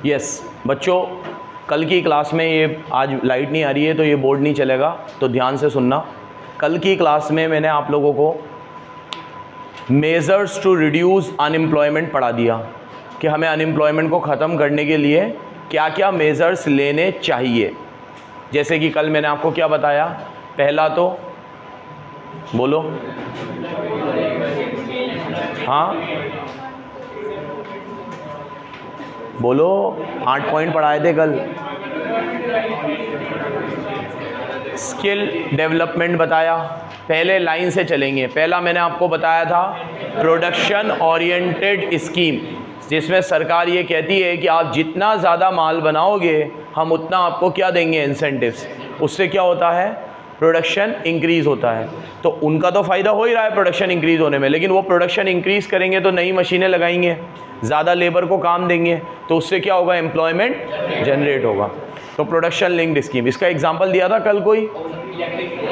Yes बच्चों, कल की क्लास में ये आज लाइट नहीं आ रही है तो ये बोर्ड नहीं चलेगा, तो ध्यान से सुनना। कल की क्लास में मैंने आप लोगों को मेजर्स टू रिड्यूस अनएम्प्लॉयमेंट पढ़ा दिया कि हमें अनएम्प्लॉयमेंट को ख़त्म करने के लिए क्या क्या मेजर्स लेने चाहिए। जैसे कि कल मैंने आपको क्या बताया, पहला तो बोलो, हाँ बोलो, 8 पॉइंट पढ़ाए थे कल। स्किल डेवलपमेंट बताया, पहले लाइन से चलेंगे। पहला मैंने आपको बताया था प्रोडक्शन ओरिएंटेड स्कीम, जिसमें सरकार ये कहती है कि आप जितना ज़्यादा माल बनाओगे हम उतना आपको क्या देंगे, इंसेंटिव्स। उससे क्या होता है, प्रोडक्शन इंक्रीज़ होता है। तो उनका तो फ़ायदा हो ही रहा है प्रोडक्शन इंक्रीज़ होने में, लेकिन वो प्रोडक्शन इंक्रीज़ करेंगे तो नई मशीनें लगाएंगे, ज़्यादा लेबर को काम देंगे, तो उससे क्या होगा, एम्प्लॉयमेंट जनरेट होगा। तो प्रोडक्शन लिंक्ड स्कीम, इसका एग्जांपल दिया था कल कोई,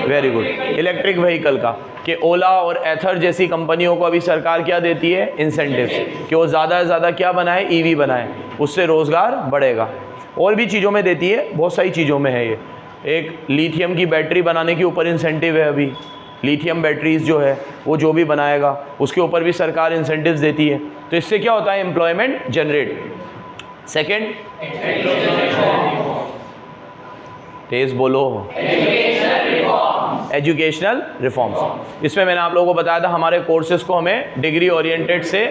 वेरी गुड, इलेक्ट्रिक व्हीकल का, कि ओला और एथर जैसी कंपनियों को अभी सरकार क्या देती है, इंसेंटिव्स, कि वो ज़्यादा से ज़्यादा क्या बनाए, ईवी बनाए, उससे रोज़गार बढ़ेगा। और भी चीज़ों में देती है, बहुत सारी चीज़ों में है ये। एक लिथियम की बैटरी बनाने के ऊपर इंसेंटिव है, अभी लिथियम बैटरीज जो है वो जो भी बनाएगा उसके ऊपर भी सरकार इंसेंटिव्स देती है। तो इससे क्या होता है, एम्प्लॉयमेंट जनरेट। सेकेंड, तेज बोलो, एजुकेशनल रिफॉर्म्स। इसमें मैंने आप लोगों को बताया था हमारे कोर्सेज को हमें डिग्री ओरिएंटेड से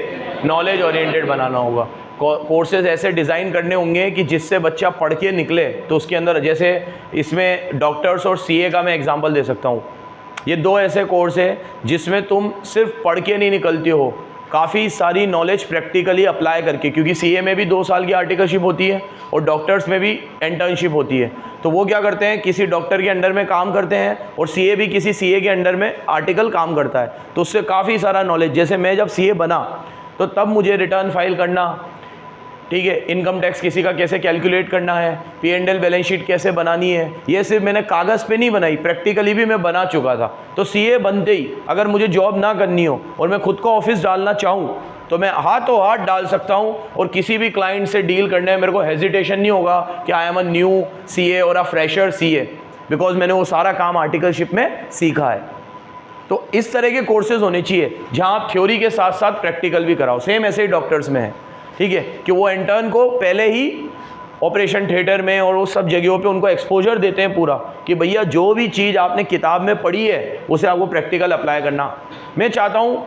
नॉलेज ओरिएंटेड बनाना होगा। कोर्सेज ऐसे डिज़ाइन करने होंगे कि जिससे बच्चा पढ़ के निकले तो उसके अंदर, जैसे इसमें डॉक्टर्स और सीए का मैं एग्जांपल दे सकता हूँ। ये दो ऐसे कोर्स है जिसमें तुम सिर्फ पढ़ के नहीं निकलते हो, काफ़ी सारी नॉलेज प्रैक्टिकली अप्लाई करके, क्योंकि सीए में भी 2 साल की आर्टिकलशिप होती है और डॉक्टर्स में भी इंटर्नशिप होती है। तो वो क्या करते हैं, किसी डॉक्टर के अंडर में काम करते हैं और सीए भी किसी सीए के अंडर में आर्टिकल काम करता है, तो उससे काफ़ी सारा नॉलेज। जैसे मैं जब सीए बना तो तब मुझे रिटर्न फाइल करना, ठीक है, इनकम टैक्स किसी का कैसे कैलकुलेट करना है, P&L बैलेंस शीट कैसे बनानी है, ये सिर्फ मैंने कागज़ पे नहीं बनाई, प्रैक्टिकली भी मैं बना चुका था। तो सीए बनते ही अगर मुझे जॉब ना करनी हो और मैं खुद को ऑफिस डालना चाहूँ तो मैं हाथों हाथ डाल सकता हूँ और किसी भी क्लाइंट से डील करने में मेरे को हेजिटेशन नहीं होगा कि I am a new CA और अ फ्रेशर सीए, बिकॉज मैंने वो सारा काम आर्टिकलशिप में सीखा है। तो इस तरह के कोर्सेज होने चाहिए जहाँ आप थ्योरी के साथ साथ प्रैक्टिकल भी कराओ। सेम ऐसे ही डॉक्टर्स में है, ठीक है, कि वो इंटर्न को पहले ही ऑपरेशन थिएटर में और वो सब जगहों पे उनको एक्सपोजर देते हैं पूरा, कि भैया जो भी चीज़ आपने किताब में पढ़ी है उसे आपको प्रैक्टिकल अप्लाई करना। मैं चाहता हूँ,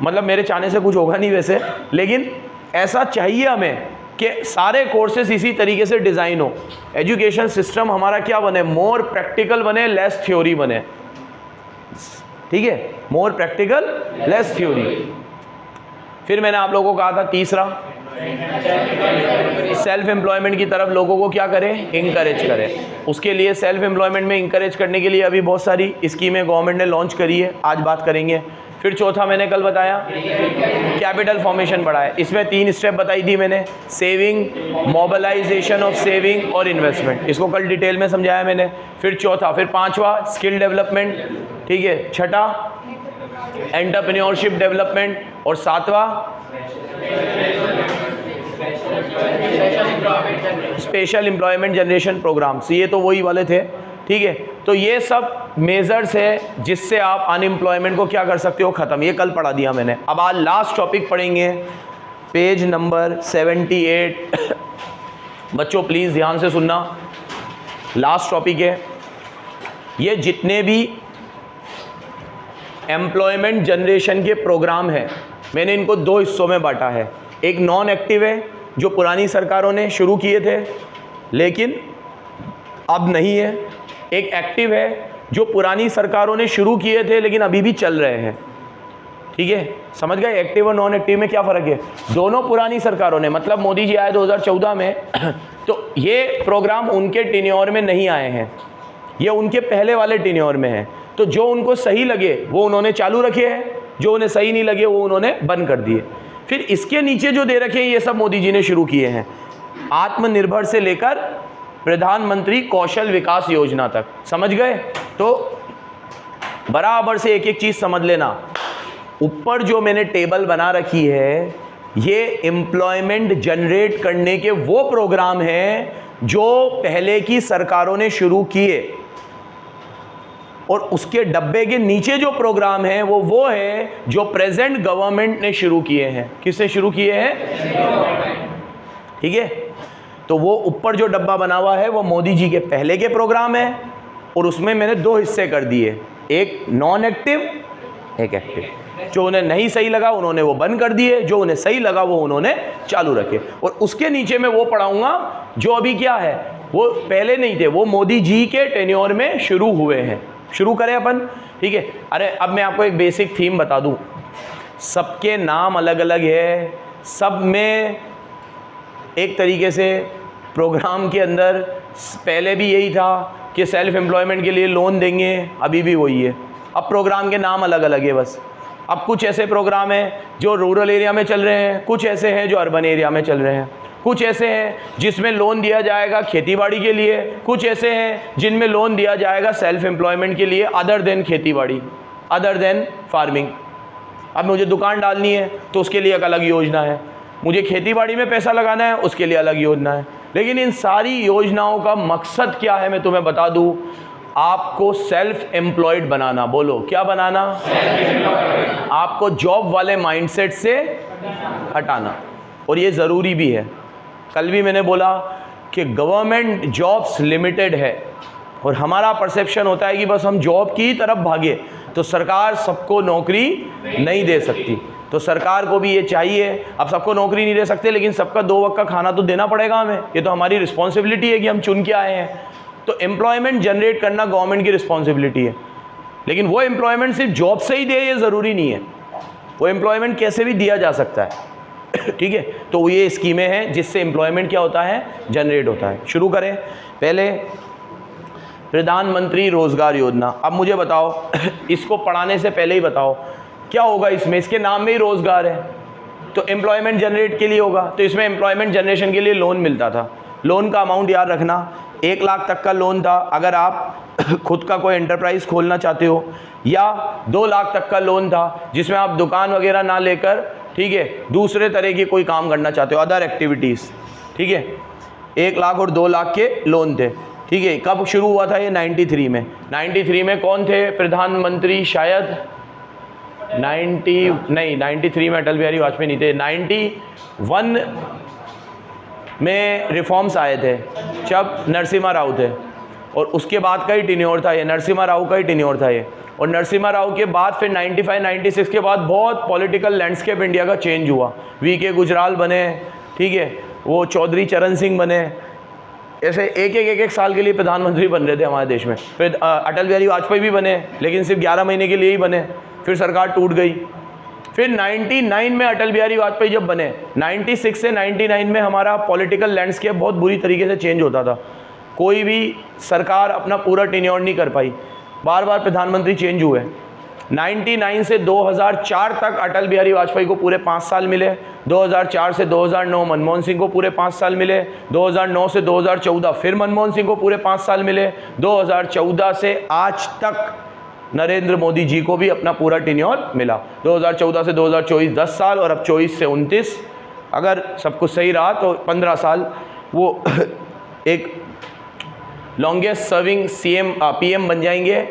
मतलब मेरे चाहने से कुछ होगा नहीं वैसे, लेकिन ऐसा चाहिए हमें कि सारे कोर्सेज इसी तरीके से डिज़ाइन हो, एजुकेशन सिस्टम हमारा क्या बने, मोर प्रैक्टिकल बने, लेस थ्योरी बने, ठीक है, मोर प्रैक्टिकल लेस थ्योरी। फिर मैंने आप लोगों को कहा था तीसरा, सेल्फ एम्प्लॉयमेंट की तरफ लोगों को क्या करें, इंकरेज करें। उसके लिए सेल्फ एम्प्लॉयमेंट में इंकरेज करने के लिए अभी बहुत सारी स्कीमें गवर्नमेंट ने लॉन्च करी है, आज बात करेंगे। फिर चौथा मैंने कल बताया कैपिटल फॉर्मेशन बढ़ाया, इसमें 3 स्टेप बताई थी मैंने, सेविंग, मोबिलाइजेशन ऑफ सेविंग और इन्वेस्टमेंट, इसको कल डिटेल में समझाया मैंने। फिर चौथा, फिर पांचवा स्किल डेवलपमेंट, ठीक है, छठा एंटरप्रेन्योरशिप डेवलपमेंट और सातवां स्पेशल एम्प्लॉयमेंट जनरेशन प्रोग्राम्स। ये तो वही वाले थे, ठीक है। तो ये सब मेजर्स है जिससे आप अनएम्प्लॉयमेंट को क्या कर सकते हो, ख़त्म। ये कल पढ़ा दिया मैंने। अब आज लास्ट टॉपिक पढ़ेंगे, पेज नंबर 78। बच्चों प्लीज़ ध्यान से सुनना, लास्ट टॉपिक है। ये जितने भी एम्प्लॉयमेंट जनरेशन के प्रोग्राम हैं, मैंने इनको 2 हिस्सों में बांटा है। एक नॉन एक्टिव है जो पुरानी सरकारों ने शुरू किए थे लेकिन अब नहीं है, एक एक्टिव है जो पुरानी सरकारों ने शुरू किए थे लेकिन अभी भी चल रहे हैं, ठीक है। समझ गए एक्टिव और नॉन एक्टिव में क्या फ़र्क है। दोनों पुरानी सरकारों ने, मतलब मोदी जी आए 2014 में तो ये प्रोग्राम उनके टेन्योर में नहीं आए हैं, ये उनके पहले वाले टेन्योर में है। तो जो उनको सही लगे वो उन्होंने चालू रखे हैं, जो उन्हें सही नहीं लगे वो उन्होंने बंद कर दिए। फिर इसके नीचे जो दे रखे हैं ये सब मोदी जी ने शुरू किए हैं, आत्मनिर्भर से लेकर प्रधानमंत्री कौशल विकास योजना तक। समझ गए। तो बराबर से एक एक चीज़ समझ लेना। ऊपर जो मैंने टेबल बना रखी है ये एम्प्लॉयमेंट जनरेट करने के वो प्रोग्राम हैं जो पहले की सरकारों ने शुरू किए, और उसके डब्बे के नीचे जो प्रोग्राम है वो है जो प्रेजेंट गवर्नमेंट ने शुरू किए हैं। किसने शुरू किए हैं? ठीक है, तो वो ऊपर जो डब्बा बना हुआ है वो मोदी जी के पहले के प्रोग्राम है, और उसमें मैंने दो हिस्से कर दिए, एक नॉन एक्टिव, एक एक्टिव। जो उन्हें नहीं सही लगा उन्होंने वो बंद कर दिए, जो उन्हें सही लगा वो उन्होंने चालू रखे। और उसके नीचे में वो पढ़ाऊंगा जो अभी क्या है, वो पहले नहीं थे, वो मोदी जी के टेन्योर में शुरू हुए हैं। शुरू करें अपन, ठीक है। अरे अब मैं आपको एक बेसिक थीम बता दूं, सबके नाम अलग अलग है, सब में एक तरीके से प्रोग्राम के अंदर पहले भी यही था कि सेल्फ एम्प्लॉयमेंट के लिए लोन देंगे, अभी भी वही है। अब प्रोग्राम के नाम अलग अलग है बस। अब कुछ ऐसे प्रोग्राम हैं जो रूरल एरिया में चल रहे हैं, कुछ ऐसे हैं जो अर्बन एरिया में चल रहे हैं, कुछ ऐसे हैं जिसमें लोन दिया जाएगा खेतीबाड़ी के लिए, कुछ ऐसे हैं जिनमें लोन दिया जाएगा सेल्फ एम्प्लॉयमेंट के लिए, अदर देन खेतीबाड़ी, अदर देन फार्मिंग। अब मुझे दुकान डालनी है तो उसके लिए एक अलग योजना है, मुझे खेतीबाड़ी में पैसा लगाना है उसके लिए अलग योजना है। लेकिन इन सारी योजनाओं का मकसद क्या है मैं तुम्हें बता दूं, आपको सेल्फ एम्प्लॉयड बनाना। बोलो क्या बनाना? आपको जॉब वाले माइंडसेट से हटाना, और ये ज़रूरी भी है। कल भी मैंने बोला कि गवर्नमेंट जॉब्स लिमिटेड है, और हमारा परसेप्शन होता है कि बस हम जॉब की तरफ भागे, तो सरकार सबको नौकरी नहीं दे सकती। तो सरकार को भी ये चाहिए, अब सबको नौकरी नहीं दे सकते लेकिन सबका 2 वक्त का खाना तो देना पड़ेगा हमें, ये तो हमारी रिस्पॉन्सिबिलिटी है कि हम चुन के आए हैं। तो एम्प्लॉयमेंट जनरेट करना गवर्नमेंट की रिस्पॉन्सिबिलिटी है, लेकिन वो एम्प्लॉयमेंट सिर्फ जॉब से ही दे ये ज़रूरी नहीं है, वो एम्प्लॉयमेंट कैसे भी दिया जा सकता है। ठीक है, तो ये स्कीमें हैं जिससे एम्प्लॉयमेंट क्या होता है, जनरेट होता है। शुरू करें। पहले प्रधानमंत्री रोजगार योजना। अब मुझे बताओ, इसको पढ़ाने से पहले ही बताओ क्या होगा इसमें, इसके नाम में ही रोजगार है तो एम्प्लॉयमेंट जनरेट के लिए होगा। तो इसमें एम्प्लॉयमेंट जनरेशन के लिए लोन मिलता था। लोन का अमाउंट याद रखना, 1 लाख तक का लोन था अगर आप खुद का कोई एंटरप्राइज खोलना चाहते हो, या 2 लाख तक का लोन था जिसमें आप दुकान वगैरह ना लेकर, ठीक है, दूसरे तरह की कोई काम करना चाहते हो, अदर एक्टिविटीज़। ठीक है, 1 लाख और 2 लाख के लोन थे। ठीक है, कब शुरू हुआ था ये? 93 में। 93 में कौन थे प्रधानमंत्री? शायद 93 में अटल बिहारी वाजपेयी नहीं थे, 91 में रिफॉर्म्स आए थे जब नरसिम्हा राव थे, और उसके बाद का ही टेन्योर था ये, नरसिम्हा राव का ही टेन्योर था ये। और नरसिम्हा राव के बाद फिर 95-96 के बाद बहुत पॉलिटिकल लैंडस्केप इंडिया का चेंज हुआ। वीके गुजराल बने, ठीक है, वो चौधरी चरण सिंह बने, ऐसे एक साल के लिए प्रधानमंत्री बन रहे थे हमारे देश में। फिर अटल बिहारी वाजपेयी भी बने, लेकिन सिर्फ 11 महीने के लिए ही बने, फिर सरकार टूट गई। फिर 99 में अटल बिहारी वाजपेयी जब बने, 96 से 99 में हमारा पॉलिटिकल लैंडस्केप बहुत बुरी तरीके से चेंज होता था। कोई भी सरकार अपना पूरा टेन्योर नहीं कर पाई, बार बार प्रधानमंत्री चेंज हुए। 99 से 2004 तक अटल बिहारी वाजपेयी को पूरे 5 साल मिले, 2004 से 2009 मनमोहन सिंह को पूरे 5 साल मिले, 2009 से 2014 फिर मनमोहन सिंह को पूरे 5 साल मिले, 2014 से आज तक नरेंद्र मोदी जी को भी अपना पूरा टेन्योर मिला। 2014 से 2024 10 साल, और अब 24 से 29, अगर सब कुछ सही रहा तो 15 साल वो एक लॉन्गेस्ट सर्विंग PM बन जाएंगे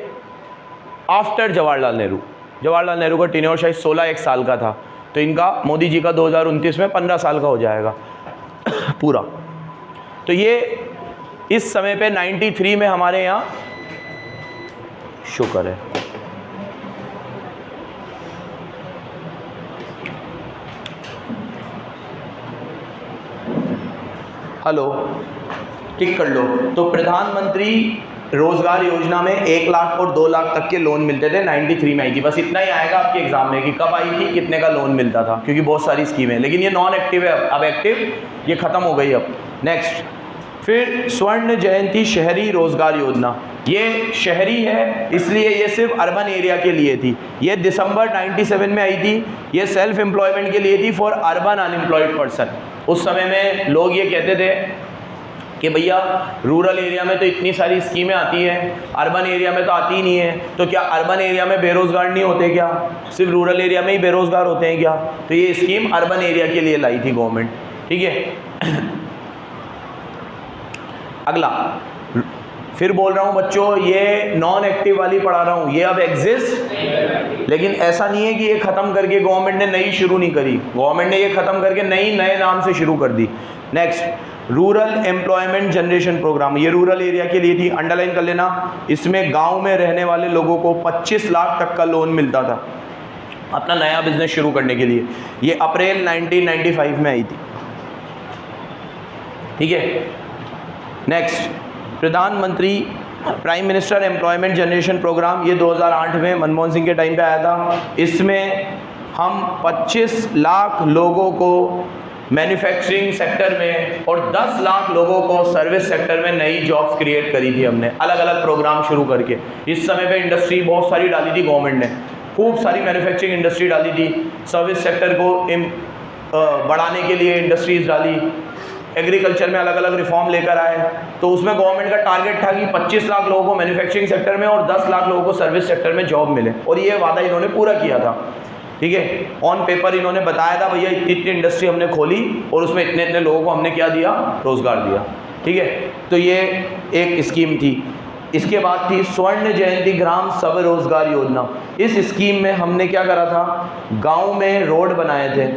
आफ्टर जवाहरलाल नेहरू। जवाहरलाल नेहरू का टेन्योर शायद 16 साल का था, तो इनका मोदी जी का 2029 में 15 साल का हो जाएगा पूरा। तो ये इस समय पे 93 में हमारे यहाँ, शुक्र है, हेलो, टिक कर लो। तो प्रधानमंत्री रोजगार योजना में 1 लाख और 2 लाख तक के लोन मिलते थे, 93 में आई थी। बस इतना ही आएगा आपके एग्जाम में कि कब आई थी, कितने का लोन मिलता था, क्योंकि बहुत सारी स्कीमें, लेकिन ये नॉन एक्टिव है, अब एक्टिव, ये खत्म हो गई अब। नेक्स्ट, फिर स्वर्ण जयंती शहरी रोजगार योजना। ये शहरी है इसलिए ये सिर्फ अर्बन एरिया के लिए थी। ये दिसंबर 97 में आई थी। ये सेल्फ एम्प्लॉयमेंट के लिए थी फॉर अर्बन अनएम्प्लॉयड पर्सन। उस समय में लोग ये कहते थे कि भैया रूरल एरिया में तो इतनी सारी स्कीमें आती हैं, अर्बन एरिया में तो आती ही नहीं है, तो क्या अर्बन एरिया में बेरोजगार नहीं होते क्या, सिर्फ रूरल एरिया में ही बेरोजगार होते हैं क्या? तो ये स्कीम अर्बन एरिया के लिए लाई थी गवर्नमेंट, ठीक है। अगला फिर बोल रहा हूँ बच्चों, ये नॉन एक्टिव वाली पढ़ा रहा हूँ, ये अब एग्जिस्ट, लेकिन ऐसा नहीं है कि ये खत्म करके गवर्नमेंट ने नई शुरू नहीं करी, गवर्नमेंट ने ये खत्म करके नए नाम से शुरू कर दी। Next, rural employment generation programme, ये रूरल एरिया के लिए थी, अंडरलाइन कर लेना। इसमें गांव में रहने वाले लोगों को 25 लाख तक का लोन मिलता था अपना नया बिजनेस शुरू करने के लिए। ये अप्रैल 1995 में आई थी, ठीक है। नेक्स्ट, प्रधानमंत्री prime minister employment generation programme, ये 2008 में मनमोहन सिंह के टाइम पे आया था। इसमें हम 25 लाख लोगों को मैन्युफैक्चरिंग सेक्टर में और 10 लाख लोगों को सर्विस सेक्टर में नई जॉब्स क्रिएट करी थी हमने, अलग अलग प्रोग्राम शुरू करके। इस समय पे इंडस्ट्री बहुत सारी डाली थी गवर्नमेंट ने, खूब सारी मैन्युफैक्चरिंग इंडस्ट्री डाली थी, सर्विस सेक्टर को बढ़ाने के लिए इंडस्ट्रीज डाली, एग्रीकल्चर में अलग अलग रिफॉर्म लेकर आए। तो उसमें गवर्नमेंट का टारगेट था कि 25 लाख लोगों को मैन्युफैक्चरिंग सेक्टर में और 10 लाख लोगों को सर्विस सेक्टर में जॉब मिले, और ये वादा इन्होंने पूरा किया था, ठीक है। ऑन पेपर इन्होंने बताया था भैया इतनी इतनी इंडस्ट्री हमने खोली और उसमें इतने इतने लोगों को हमने क्या दिया, रोजगार दिया, ठीक है। तो ये एक स्कीम थी। इसके बाद थी स्वर्ण जयंती ग्राम स्वरोजगार योजना। इस स्कीम में हमने क्या करा था, गांव में रोड बनाए थे,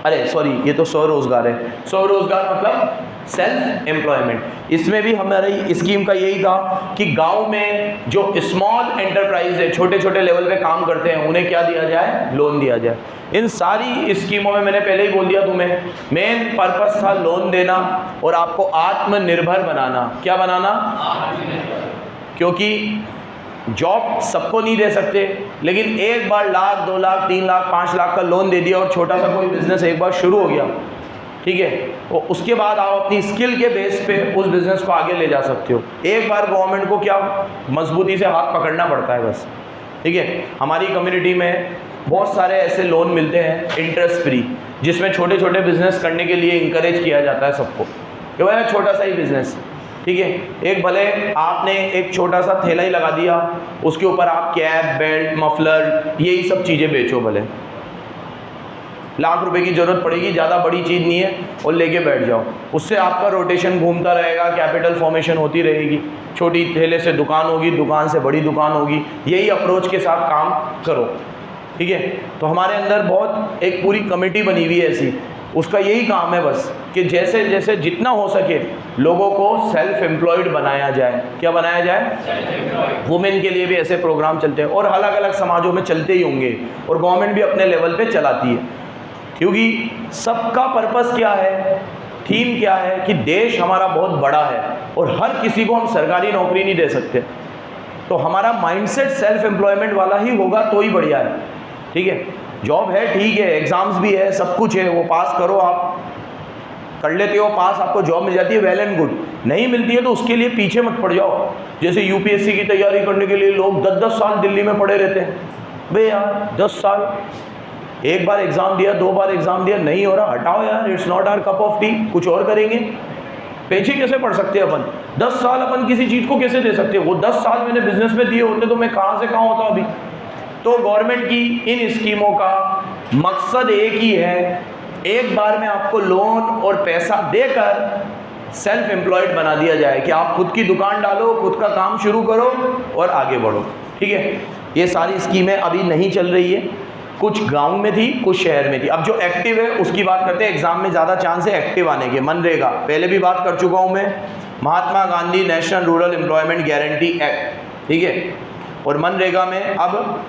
अरे सॉरी ये तो स्वरोजगार है, स्वरोजगार मतलब सेल्फ एम्प्लॉयमेंट। इसमें भी हमारी स्कीम का यही था कि गांव में जो स्मॉल एंटरप्राइज है, छोटे छोटे लेवल पे काम करते हैं, उन्हें क्या दिया जाए, लोन दिया जाए। इन सारी स्कीमों में मैंने पहले ही बोल दिया तुम्हें, मेन पर्पस था लोन देना और आपको आत्मनिर्भर बनाना। क्या बनाना? क्योंकि जॉब सबको नहीं दे सकते, लेकिन एक बार लाख, 2 लाख, 3 लाख, 5 लाख का लोन दे दिया और छोटा सा कोई बिजनेस एक बार शुरू हो गया, ठीक है, तो उसके बाद आप अपनी स्किल के बेस पे उस बिजनेस को आगे ले जा सकते हो। एक बार गवर्नमेंट को क्या मजबूती से हाथ पकड़ना पड़ता है बस, ठीक है। हमारी कम्युनिटी में बहुत सारे ऐसे लोन मिलते हैं इंटरेस्ट फ्री, जिसमें छोटे छोटे बिजनेस करने के लिए इंकरेज किया जाता है सबको कि भाई छोटा सा ही बिजनेस, ठीक है। एक भले आपने एक छोटा सा थैला ही लगा दिया, उसके ऊपर आप कैप, बेल्ट, मफलर, यही सब चीज़ें बेचो, भले लाख रुपए की ज़रूरत पड़ेगी, ज़्यादा बड़ी चीज़ नहीं है, और लेके बैठ जाओ। उससे आपका रोटेशन घूमता रहेगा, कैपिटल फॉर्मेशन होती रहेगी, छोटी थैले से दुकान होगी, दुकान से बड़ी दुकान होगी। यही अप्रोच के साथ काम करो, ठीक है। तो हमारे अंदर बहुत एक पूरी कमेटी बनी हुई है ऐसी, उसका यही काम है बस कि जैसे जैसे जितना हो सके लोगों को सेल्फ एम्प्लॉयड बनाया जाए। क्या बनाया जाए? वुमेन के लिए भी ऐसे प्रोग्राम चलते हैं और अलग अलग समाजों में चलते ही होंगे, और गवर्नमेंट भी अपने लेवल पे चलाती है, क्योंकि सबका पर्पस क्या है, थीम क्या है कि देश हमारा बहुत बड़ा है और हर किसी को हम सरकारी नौकरी नहीं दे सकते। तो हमारा माइंडसेट सेल्फ एम्प्लॉयमेंट वाला ही होगा तो ही बढ़िया है, ठीक है। जॉब है, ठीक है, एग्ज़ाम्स भी है, सब कुछ है, वो पास करो, आप कर लेते हो पास, आपको जॉब मिल जाती है, वेल एंड गुड। नहीं मिलती है तो उसके लिए पीछे मत पड़ जाओ। जैसे यूपीएससी की तैयारी करने के लिए लोग 10-10 साल दिल्ली में पड़े रहते हैं। बे यार 10 साल, एक बार एग्ज़ाम दिया, 2 बार एग्ज़ाम दिया, नहीं हो रहा, हटाओ यार, it's not our cup of tea, कुछ और करेंगे। पीछे कैसे पढ़ सकते हैं अपन? 10 साल अपन किसी चीज़ को कैसे दे सकते हैं? वो 10 साल मैंने बिजनेस में दिए होते तो मैं कहाँ से कहाँ होता अभी। तो गवर्नमेंट की इन स्कीमों का मकसद एक ही है, एक बार में आपको लोन और पैसा देकर सेल्फ एम्प्लॉयड बना दिया जाए कि आप खुद की दुकान डालो, खुद का काम शुरू करो और आगे बढ़ो, ठीक है। ये सारी स्कीमें अभी नहीं चल रही है, कुछ गांव में थी, कुछ शहर में थी। अब जो एक्टिव है उसकी बात करते हैं, एग्जाम में ज़्यादा चांस है एक्टिव आने के। मनरेगा पहले भी बात कर चुका हूँ मैं, Mahatma Gandhi national rural employment guarantee act, ठीक है। और मनरेगा में अब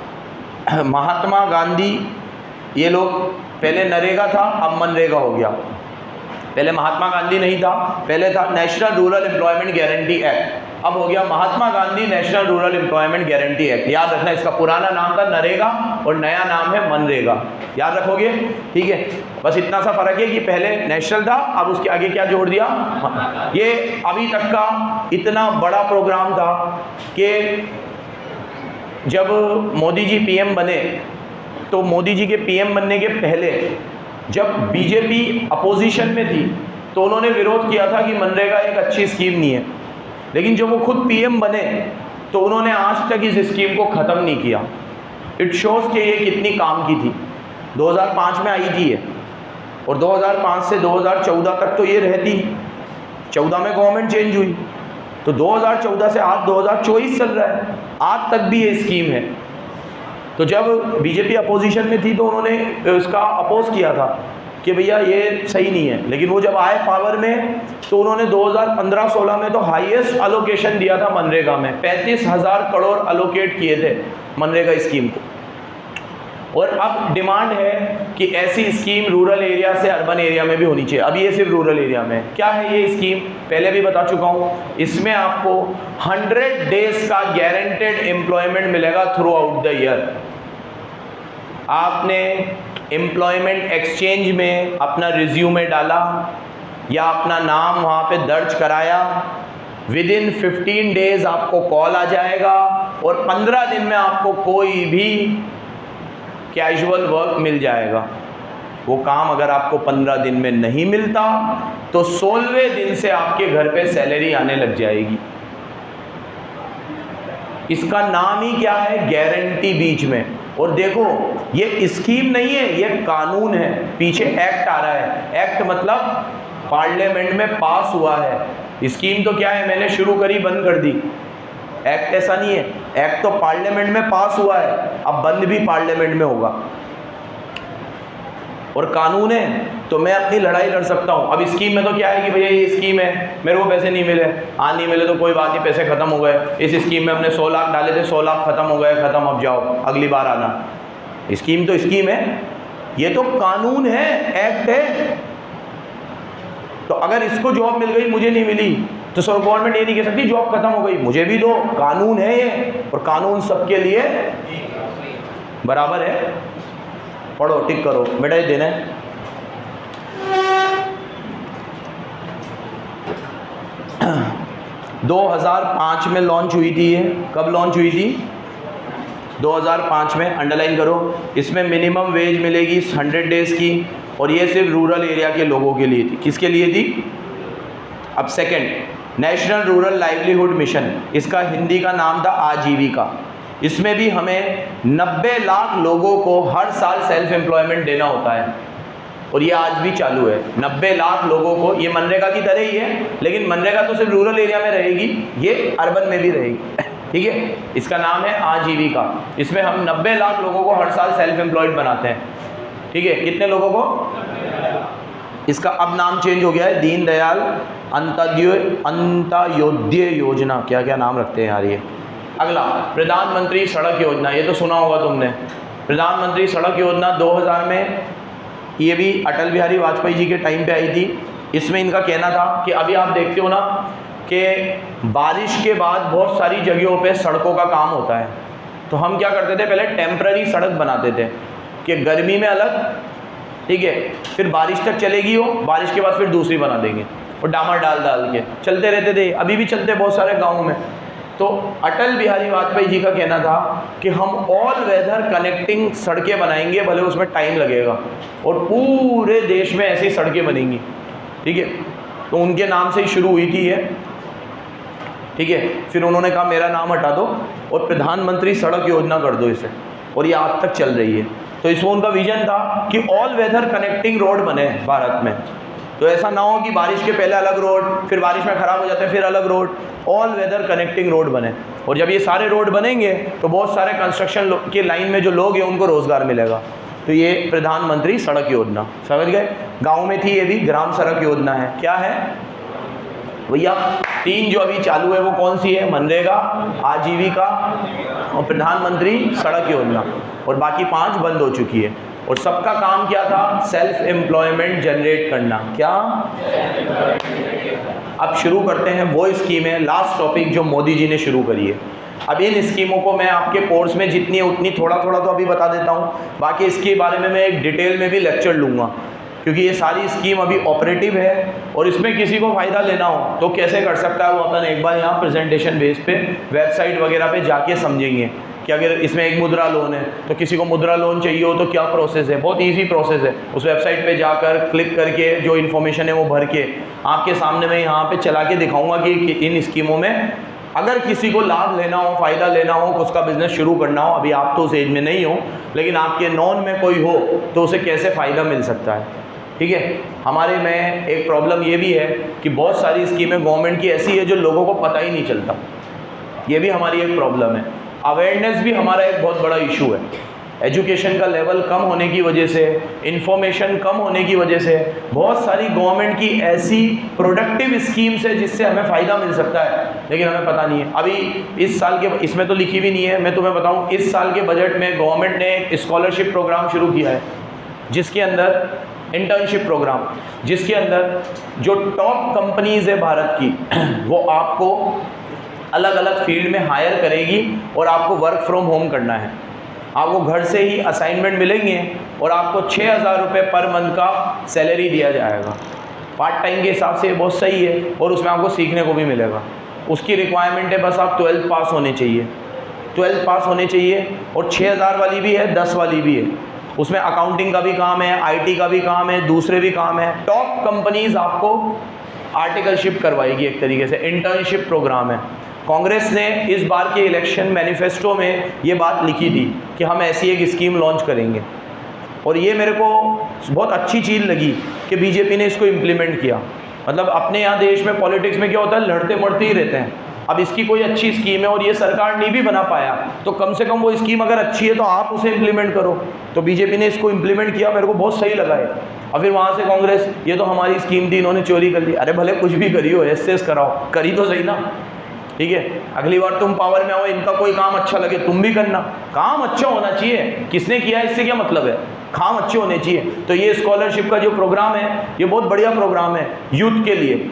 महात्मा गांधी, ये लोग पहले नरेगा था, अब मनरेगा हो गया। पहले महात्मा गांधी नहीं था, पहले था national rural employment guarantee act, अब हो गया Mahatma Gandhi national rural employment guarantee act. याद रखना, इसका पुराना नाम था नरेगा और नया नाम है मनरेगा, याद रखोगे, ठीक है। बस इतना सा फर्क है कि पहले नेशनल था, अब उसके आगे क्या जोड़ दिया। ये अभी तक का इतना बड़ा प्रोग्राम था कि जब मोदी जी पीएम बने, तो मोदी जी के पीएम बनने के पहले जब बीजेपी अपोजिशन में थी तो उन्होंने विरोध किया था कि मनरेगा एक अच्छी स्कीम नहीं है, लेकिन जब वो खुद पीएम बने तो उन्होंने आज तक इस स्कीम को ख़त्म नहीं किया। इट शोज़ कि ये कितनी काम की थी। 2005 में आई थी ये, और 2005 से 2014 तक तो ये रहती, 14 में गवर्नमेंट चेंज हुई, तो 2014 से आज 2024 चल रहा है, आज तक भी ये स्कीम है। तो जब बीजेपी अपोजिशन में थी तो उन्होंने इसका अपोज किया था कि भैया ये सही नहीं है, लेकिन वो जब आए पावर में तो उन्होंने 2015-16 में तो हाईएस्ट अलोकेशन दिया था मनरेगा में, 35,000 करोड़ अलोकेट किए थे मनरेगा स्कीम को। और अब डिमांड है कि ऐसी स्कीम रूरल एरिया से अर्बन एरिया में भी होनी चाहिए। अभी ये सिर्फ रूरल एरिया में। क्या है ये स्कीम, पहले भी बता चुका हूँ। इसमें आपको 100 डेज का गारंटेड एम्प्लॉयमेंट मिलेगा थ्रू आउट द ईयर। आपने एम्प्लॉयमेंट एक्सचेंज में अपना रिज्यूमे डाला या अपना नाम वहाँ पे दर्ज कराया, विद इन 15 डेज आपको कॉल आ जाएगा और 15 दिन में आपको कोई भी कैजुअल वर्क मिल जाएगा। वो काम अगर आपको 15 दिन में नहीं मिलता तो 16वें दिन से आपके घर पे सैलरी आने लग जाएगी। इसका नाम ही क्या है, गारंटी बीच में। और देखो ये स्कीम नहीं है, ये कानून है, पीछे एक्ट आ रहा है। एक्ट मतलब पार्लियामेंट में पास हुआ है। स्कीम तो क्या है, मैंने शुरू करी बंद कर दी। एक्ट ऐसा नहीं है, एक्ट तो पार्लियामेंट में पास हुआ है, अब बंद भी पार्लियामेंट में होगा। और कानून है तो मैं अपनी लड़ाई लड़ सकता हूँ। अब स्कीम में तो क्या है कि भैया ये स्कीम है, मेरे को पैसे नहीं मिले, नहीं मिले तो कोई बात नहीं, पैसे खत्म हो गए। इस स्कीम में हमने 100 लाख डाले थे, 100 लाख खत्म हो गए, खत्म, अब जाओ अगली बार आना। स्कीम तो स्कीम है, ये तो कानून है, एक्ट है। तो अगर इसको जॉब मिल गई, मुझे नहीं मिली, तो सर गवर्नमेंट ये नहीं कह सकती जॉब खत्म हो गई, मुझे भी दो। कानून है ये, और कानून सबके लिए बराबर है। पढ़ो, टिक करो बेटा, ये देना है। दो 2005 में लॉन्च हुई थी ये। कब लॉन्च हुई थी? 2005 में, अंडरलाइन करो। इसमें मिनिमम वेज मिलेगी 100 डेज की, और ये सिर्फ रूरल एरिया के लोगों के लिए थी। किसके लिए थी? अब second, national rural livelihood mission, इसका हिंदी का नाम था आजीविका। इसमें भी हमें 90 लाख लोगों को हर साल सेल्फ एम्प्लॉयमेंट देना होता है, और ये आज भी चालू है। 90 लाख लोगों को, ये मनरेगा की तरह ही है, लेकिन मनरेगा तो सिर्फ रूरल एरिया में रहेगी, ये अर्बन में भी रहेगी। ठीक है, इसका नाम है आजीविका। इसमें हम 90 लाख लोगों को हर साल सेल्फ एम्प्लॉयड बनाते हैं। ठीक है, कितने लोगों को? इसका अब नाम चेंज हो गया है, दीनदयाल अंत्योदय योजना। क्या क्या नाम रखते हैं यार ये। अगला, प्रधानमंत्री सड़क योजना, ये तो सुना होगा तुमने। प्रधानमंत्री सड़क योजना 2000 में, ये भी अटल बिहारी वाजपेयी जी के टाइम पे आई थी। इसमें इनका कहना था कि अभी आप देखते हो ना कि बारिश के बाद बहुत सारी जगहों पे सड़कों का काम होता है, तो हम क्या करते थे, पहले टेम्पररी सड़क बनाते थे कि गर्मी में अलग, ठीक है, फिर बारिश तक चलेगी वो, बारिश के बाद फिर दूसरी बना देंगे, और डामर डाल के चलते रहते थे। अभी भी चलते बहुत सारे गाँव में। तो अटल बिहारी वाजपेयी जी का कहना था कि हम ऑल वेदर कनेक्टिंग सड़कें बनाएंगे, भले उसमें टाइम लगेगा, और पूरे देश में ऐसी सड़कें बनेंगी। ठीक है, तो उनके नाम से ही शुरू हुई थी ये। ठीक है, फिर उन्होंने कहा मेरा नाम हटा दो और प्रधानमंत्री सड़क योजना कर दो इसे, और ये आज तक चल रही है। तो इसमें उनका विजन था कि ऑल वेदर कनेक्टिंग रोड बने भारत में। तो ऐसा ना हो कि बारिश के पहले अलग रोड, फिर बारिश में ख़राब हो जाते हैं फिर अलग road, all weather connecting road बने। और जब ये सारे रोड बनेंगे तो बहुत सारे कंस्ट्रक्शन के लाइन में जो लोग हैं उनको रोज़गार मिलेगा। तो ये प्रधानमंत्री सड़क योजना, समझ गए। गांव में थी, ये भी ग्राम सड़क योजना है। क्या है भैया? 3 जो अभी चालू है वो कौन सी है? मनरेगा, आजीविका और प्रधानमंत्री सड़क योजना, और बाकी 5 बंद हो चुकी है। और सबका काम क्या था? सेल्फ एम्प्लॉयमेंट जनरेट करना। क्या? अब शुरू करते हैं वो स्कीमें, लास्ट टॉपिक जो मोदी जी ने शुरू करी है। अब इन स्कीमों को मैं आपके कोर्स में जितनी है उतनी थोड़ा थोड़ा तो अभी बता देता हूँ, बाकी इसके बारे में मैं एक डिटेल में भी लेक्चर लूँगा, क्योंकि ये सारी स्कीम अभी ऑपरेटिव है। और इसमें किसी को फ़ायदा लेना हो तो कैसे कर सकता है वो अपन एक बार यहाँ प्रेजेंटेशन बेस पे वेबसाइट वगैरह पे जाके समझेंगे कि अगर इसमें एक मुद्रा लोन है तो किसी को मुद्रा लोन चाहिए हो तो क्या प्रोसेस है। बहुत ईजी प्रोसेस है। उस वेबसाइट पे जाकर क्लिक करके जो इन्फॉर्मेशन है वो भर के आपके सामने मैं यहाँ पे चला के दिखाऊंगा कि इन स्कीमों में अगर किसी को लाभ लेना हो, फ़ायदा लेना हो, उसका बिजनेस शुरू करना हो, अभी आप तो उस एज में नहीं हो लेकिन आपके नॉन में कोई हो तो उसे कैसे फ़ायदा मिल सकता है। ठीक है, हमारे में एक प्रॉब्लम ये भी है कि बहुत सारी स्कीमें गवर्नमेंट की ऐसी है जो लोगों को पता ही नहीं चलता। ये भी हमारी एक प्रॉब्लम है। अवेयरनेस भी हमारा एक बहुत बड़ा इशू है। एजुकेशन का लेवल कम होने की वजह से, इंफॉर्मेशन कम होने की वजह से बहुत सारी गवर्नमेंट की ऐसी प्रोडक्टिव स्कीम्स है जिससे हमें फ़ायदा मिल सकता है लेकिन हमें पता नहीं है। अभी इस साल के, इसमें तो लिखी भी नहीं है, मैं तुम्हें बताऊं, इस साल के बजट में गवर्नमेंट ने एक स्कॉलरशिप प्रोग्राम शुरू किया है जिसके अंदर इंटर्नशिप प्रोग्राम, जिसके अंदर जो टॉप कंपनीज़ है भारत की वो आपको अलग अलग फील्ड में हायर करेगी और आपको वर्क फ्रॉम होम करना है। आपको घर से ही असाइनमेंट मिलेंगे और आपको 6,000 रुपये पर मंथ का सैलरी दिया जाएगा। पार्ट टाइम के हिसाब से ये बहुत सही है और उसमें आपको सीखने को भी मिलेगा। उसकी रिक्वायरमेंट है बस आप 12th पास होने चाहिए, 12th पास होने चाहिए और 6,000 वाली भी है, 10 वाली भी है। उसमें अकाउंटिंग का भी काम है, IT का भी काम है, दूसरे भी काम है। टॉप कंपनीज आपको आर्टिकलशिप करवाएगी, एक तरीके से इंटर्नशिप प्रोग्राम है। कांग्रेस ने इस बार के इलेक्शन मैनिफेस्टो में ये बात लिखी थी कि हम ऐसी एक स्कीम लॉन्च करेंगे और ये मेरे को बहुत अच्छी चीज़ लगी कि बीजेपी ने इसको इम्प्लीमेंट किया। मतलब अपने यहाँ देश में पॉलिटिक्स में क्या होता है, लड़ते मरते ही रहते हैं। अब इसकी कोई अच्छी स्कीम है और ये सरकार नहीं भी बना पाया तो कम से कम वो स्कीम अगर अच्छी है तो आप उसे इम्प्लीमेंट करो। तो बीजेपी ने इसको इम्प्लीमेंट किया, मेरे को बहुत सही लगा है। और फिर वहाँ से कांग्रेस, ये तो हमारी स्कीम थी, इन्होंने चोरी कर ली। अरे भले कुछ भी करी हो, एसेस कराओ, करी तो सही ना। ठीक है, अगली बार तुम पावर में आओ, इनका कोई काम अच्छा लगे तुम भी करना। काम अच्छा होना चाहिए, किसने किया इससे क्या मतलब है, काम अच्छे होने चाहिए। तो ये स्कॉलरशिप का जो प्रोग्राम है ये बहुत बढ़िया प्रोग्राम है यूथ के लिए।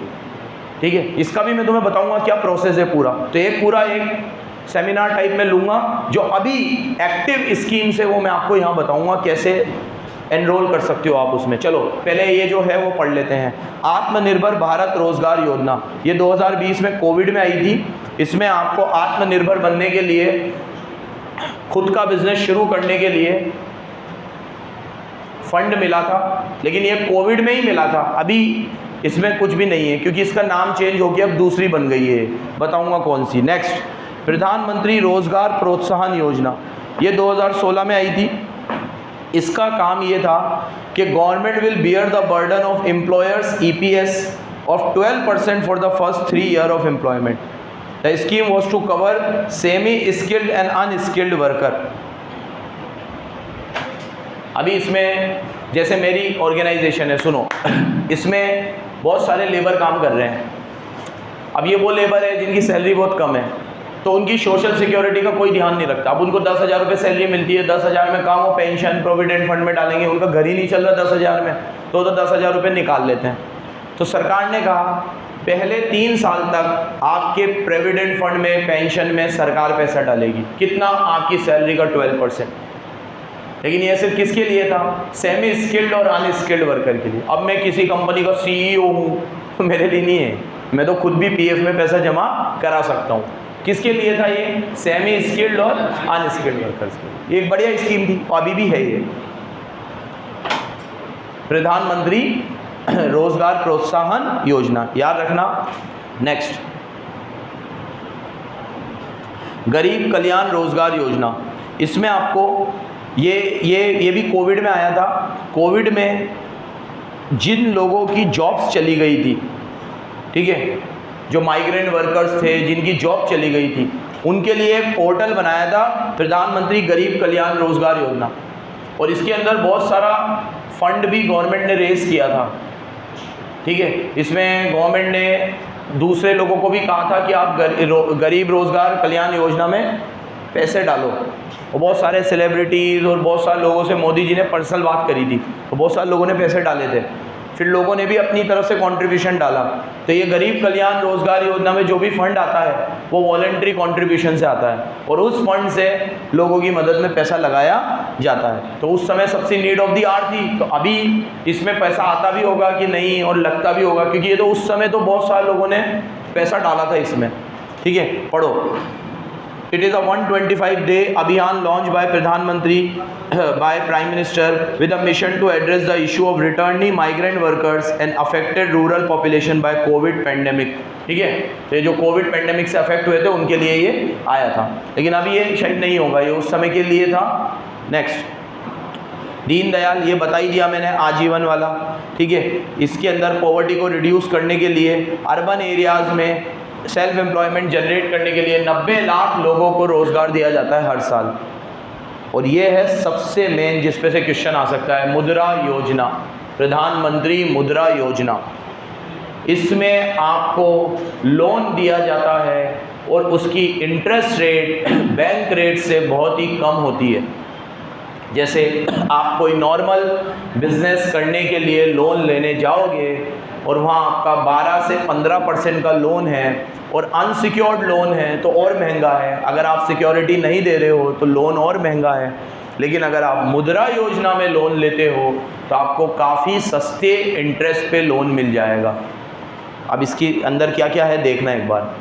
ठीक है, इसका भी मैं तुम्हें बताऊंगा क्या प्रोसेस है पूरा। तो एक सेमिनार टाइप में लूँगा। जो अभी एक्टिव स्कीम्स है वो मैं आपको यहाँ बताऊँगा कैसे एनरोल कर सकते हो आप उसमें। चलो पहले ये जो है वो पढ़ लेते हैं। आत्मनिर्भर भारत रोजगार योजना, ये 2020 में कोविड में आई थी। इसमें आपको आत्मनिर्भर बनने के लिए, खुद का बिजनेस शुरू करने के लिए फंड मिला था, लेकिन ये कोविड में ही मिला था। अभी इसमें कुछ भी नहीं है क्योंकि इसका नाम चेंज हो गया, अब दूसरी बन गई है, बताऊंगा कौन सी। नेक्स्ट, प्रधानमंत्री रोजगार प्रोत्साहन योजना, ये 2016 में आई थी। इसका काम ये था कि government will bear the burden of employers EPS of 12% for the first 3 year of employment. The scheme was to cover semi skilled and unskilled worker. अभी इसमें जैसे मेरी ऑर्गेनाइजेशन है, सुनो, इसमें बहुत सारे लेबर काम कर रहे हैं। अब ये वो लेबर है जिनकी सैलरी बहुत कम है तो उनकी सोशल सिक्योरिटी का कोई ध्यान नहीं रखता। अब उनको 10,000 रुपये सैलरी मिलती है, 10,000 में काम वो पेंशन प्रोविडेंट फंड में डालेंगे, उनका घर ही नहीं चल रहा 10,000 में, तो 10,000 रुपये निकाल लेते हैं। तो सरकार ने कहा पहले 3 साल तक आपके प्रोविडेंट फंड में, पेंशन में सरकार पैसा डालेगी। कितना? आपकी सैलरी का 12%। लेकिन ये सिर्फ किसके लिए था? सेमी स्किल्ड और अनस्किल्ड वर्कर के लिए। अब मैं किसी कंपनी का CEO हूँ, मेरे लिए नहीं है, मैं तो खुद भी PF में पैसा जमा करा सकता हूँ। किसके लिए था ये? सेमी स्किल्ड और अनस्किल्ड वर्कर्स के लिए। एक बढ़िया स्कीम थी, अभी भी है ये, प्रधानमंत्री रोजगार प्रोत्साहन योजना, याद रखना। नेक्स्ट, गरीब कल्याण रोजगार योजना। इसमें आपको ये भी कोविड में आया था। कोविड में जिन लोगों की जॉब्स चली गई थी, ठीक है, जो माइग्रेंट वर्कर्स थे जिनकी जॉब चली गई थी, उनके लिए एक पोर्टल बनाया था, प्रधानमंत्री गरीब कल्याण रोजगार योजना। और इसके अंदर बहुत सारा फंड भी गवर्नमेंट ने रेज किया था। ठीक है, इसमें गवर्नमेंट ने दूसरे लोगों को भी कहा था कि आप गरीब रोजगार कल्याण योजना में पैसे डालो। और बहुत सारे सेलिब्रिटीज़ और बहुत सारे लोगों से मोदी जी ने पर्सनल बात करी थी, तो बहुत सारे लोगों ने पैसे डाले थे। फिर लोगों ने भी अपनी तरफ से कंट्रीब्यूशन डाला। तो ये गरीब कल्याण रोजगार योजना में जो भी फंड आता है वो वॉलंटरी कंट्रीब्यूशन से आता है और उस फंड से लोगों की मदद में पैसा लगाया जाता है। तो उस समय सबसे नीड ऑफ द आवर थी। तो अभी इसमें पैसा आता भी होगा कि नहीं और लगता भी होगा, क्योंकि ये तो उस समय तो बहुत सारे लोगों ने पैसा डाला था इसमें। ठीक है, पढ़ो। It is a 125-day अभियान launched by प्रधानमंत्री by Prime Minister with a mission to address the issue of returning migrant workers and affected rural population by COVID pandemic. ठीक है, तो ये जो कोविड पेंडेमिक से अफेक्ट हुए थे उनके लिए ये आया था, लेकिन अभी ये शायद नहीं होगा, ये उस समय के लिए था। नेक्स्ट, दीनदयाल, ये बता ही दिया मैंने, आजीवन वाला। ठीक है, इसके अंदर पॉवर्टी को रिड्यूस करने के लिए अर्बन एरियाज़ में सेल्फ एम्प्लॉयमेंट जनरेट करने के लिए 90 लाख लोगों को रोज़गार दिया जाता है हर साल। और ये है सबसे मेन जिस पे से क्वेश्चन आ सकता है, मुद्रा योजना, प्रधानमंत्री मुद्रा योजना। इसमें आपको लोन दिया जाता है और उसकी इंटरेस्ट रेट बैंक रेट से बहुत ही कम होती है। जैसे आप कोई नॉर्मल बिजनेस करने के लिए लोन लेने जाओगे और वहाँ आपका 12 से 15% का लोन है और अनसिक्योर्ड लोन है तो और महंगा है। अगर आप सिक्योरिटी नहीं दे रहे हो तो लोन और महंगा है। लेकिन अगर आप मुद्रा योजना में लोन लेते हो तो आपको काफ़ी सस्ते इंटरेस्ट पे लोन मिल जाएगा। अब इसके अंदर क्या क्या है देखना एक बार।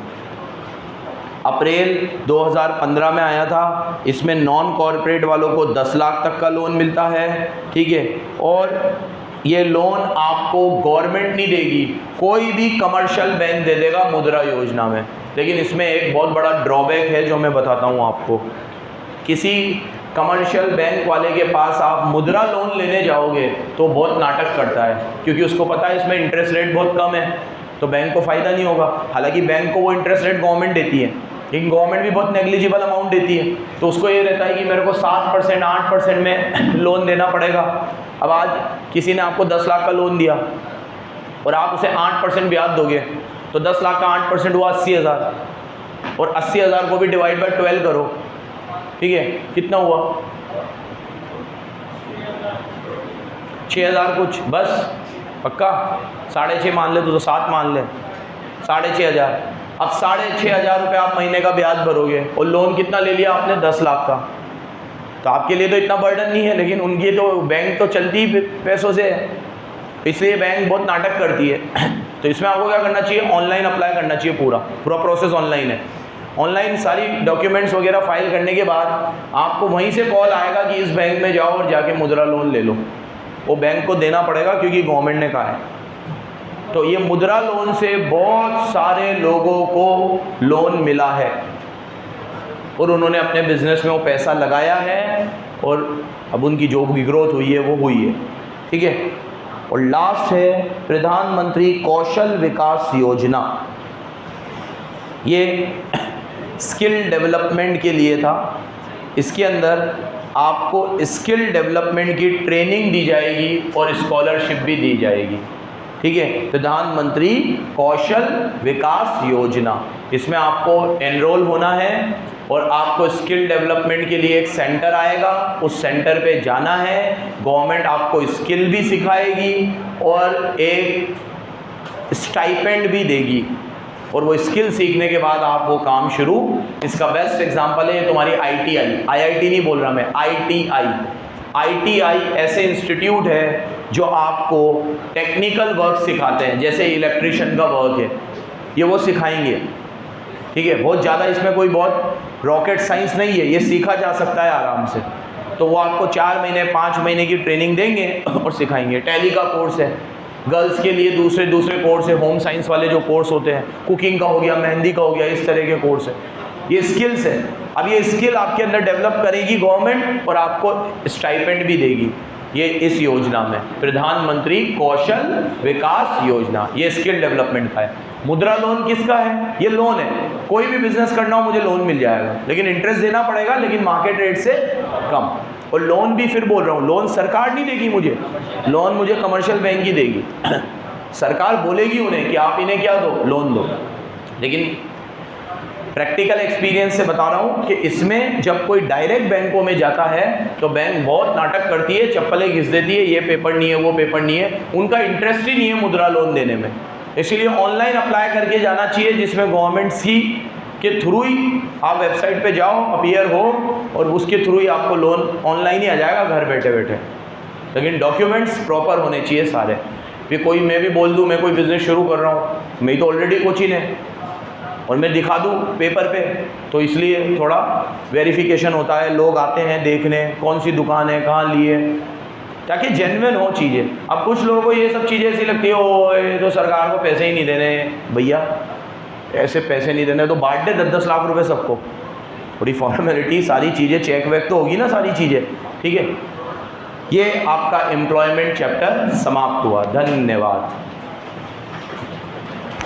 अप्रैल 2015 में आया था, इसमें नॉन कॉरपोरेट वालों को 10 लाख तक का लोन मिलता है। ठीक है, और ये लोन आपको गवर्नमेंट नहीं देगी, कोई भी कमर्शियल बैंक दे देगा मुद्रा योजना में। लेकिन इसमें एक बहुत बड़ा ड्रॉबैक है जो मैं बताता हूँ आपको। किसी कमर्शियल बैंक वाले के पास आप मुद्रा लोन लेने जाओगे तो बहुत नाटक करता है, क्योंकि उसको पता है इसमें इंटरेस्ट रेट बहुत कम है, तो बैंक को फ़ायदा नहीं होगा। हालांकि बैंक को वो इंटरेस्ट रेट गवर्नमेंट देती है, लेकिन गवर्नमेंट भी बहुत नेग्लिजिबल अमाउंट देती है, तो उसको ये रहता है कि मेरे को 7% 8% में लोन देना पड़ेगा। अब आज किसी ने आपको 10 लाख का लोन दिया और आप उसे 8% ब्याज दोगे तो 10 लाख का 8% हुआ 80,000, और 80,000 को भी डिवाइड बाय 12 करो। ठीक है, कितना हुआ? 6,000 कुछ, बस पक्का 6.5 मान ले तो 7 मान ले, 6,500। अब 6,500 रुपये आप महीने का ब्याज भरोगे और लोन कितना ले लिया आपने? 10 लाख का। तो आपके लिए तो इतना बर्डन नहीं है, लेकिन उनकी तो बैंक तो चलती ही पैसों से है, इसलिए बैंक बहुत नाटक करती है। तो इसमें आपको क्या करना चाहिए? ऑनलाइन अप्लाई करना चाहिए, पूरा प्रोसेस ऑनलाइन है। ऑनलाइन सारी डॉक्यूमेंट्स वगैरह फाइल करने के बाद आपको वहीं से कॉल आएगा कि इस बैंक में जाओ और जाके मुद्रा लोन ले लो। वो बैंक को देना पड़ेगा क्योंकि गवर्नमेंट ने कहा है। तो ये मुद्रा लोन से बहुत सारे लोगों को लोन मिला है और उन्होंने अपने बिजनेस में वो पैसा लगाया है और अब उनकी जो भी ग्रोथ हुई है वो हुई है। ठीक है, और लास्ट है प्रधानमंत्री कौशल विकास योजना। ये स्किल डेवलपमेंट के लिए था। इसके अंदर आपको स्किल डेवलपमेंट की ट्रेनिंग दी जाएगी और स्कॉलरशिप भी दी जाएगी। ठीक है, प्रधानमंत्री कौशल विकास योजना, इसमें आपको एनरोल होना है और आपको स्किल डेवलपमेंट के लिए एक सेंटर आएगा, उस सेंटर पे जाना है। गवर्नमेंट आपको स्किल भी सिखाएगी और एक स्टाइपेंड भी देगी, और वो स्किल सीखने के बाद आप वो काम शुरू। इसका बेस्ट एग्जांपल है तुम्हारी ITI, IIT नहीं बोल रहा मैं, ITI ऐसे इंस्टीट्यूट है जो आपको टेक्निकल वर्क सिखाते हैं, जैसे इलेक्ट्रिशियन का वर्क है, ये वो सिखाएंगे। ठीक है, बहुत ज़्यादा इसमें कोई बहुत रॉकेट साइंस नहीं है, ये सीखा जा सकता है आराम से। तो वो आपको 4 महीने 5 महीने की ट्रेनिंग देंगे और सिखाएंगे। टैली का कोर्स है, गर्ल्स के लिए दूसरे कोर्स है, होम साइंस वाले जो कोर्स होते हैं, कुकिंग का हो गया, मेहंदी का हो गया, इस तरह के कोर्स है। ये स्किल्स है। अब ये स्किल आपके अंदर डेवलप करेगी गवर्नमेंट और आपको स्टाइपेंड भी देगी। ये इस योजना में प्रधानमंत्री कौशल विकास योजना, ये स्किल डेवलपमेंट का है। मुद्रा लोन किसका है? ये लोन है, कोई भी बिजनेस करना हो मुझे लोन मिल जाएगा, लेकिन इंटरेस्ट देना पड़ेगा, लेकिन मार्केट रेट से कम। और लोन भी फिर बोल रहा हूँ, लोन सरकार नहीं देगी मुझे, लोन मुझे कमर्शियल बैंक ही देगी। सरकार बोलेगी उन्हें कि आप इन्हें क्या दो, लोन दो। लेकिन प्रैक्टिकल एक्सपीरियंस से बता रहा हूँ कि इसमें जब कोई डायरेक्ट बैंकों में जाता है तो बैंक बहुत नाटक करती है, चप्पलें घिस देती है, ये पेपर नहीं है, वो पेपर नहीं है, उनका इंटरेस्ट ही नहीं है मुद्रा लोन देने में। इसलिए ऑनलाइन अप्लाई करके जाना चाहिए, जिसमें गवर्नमेंट सी के थ्रू ही आप वेबसाइट पे जाओ, अपीयर हो, और उसके थ्रू ही आपको लोन ऑनलाइन ही आ जाएगा घर बैठे बैठे। लेकिन डॉक्यूमेंट्स प्रॉपर होने चाहिए सारे। फिर कोई मैं भी बोल दूँ मैं कोई बिज़नेस शुरू कर रहा हूँ, मेरी तो ऑलरेडी कोचिंग है, और मैं दिखा दूँ पेपर पे, तो इसलिए थोड़ा वेरिफिकेशन होता है, लोग आते हैं देखने कौन सी दुकान है, कहाँ लिए, ताकि जेन्युइन हो चीज़ें। अब कुछ लोगों को ये सब चीज़ें ऐसी लगती है, ओ ये तो सरकार को पैसे ही नहीं देने। भैया ऐसे पैसे नहीं देने तो बांट दे 10-10 लाख रुपए सबको, थोड़ी फॉर्मेलिटी, सारी चीज़ें चेक वेक तो होगी ना, सारी चीज़ें, ठीक है। ये आपका एम्प्लॉयमेंट चैप्टर समाप्त हुआ। धन्यवाद।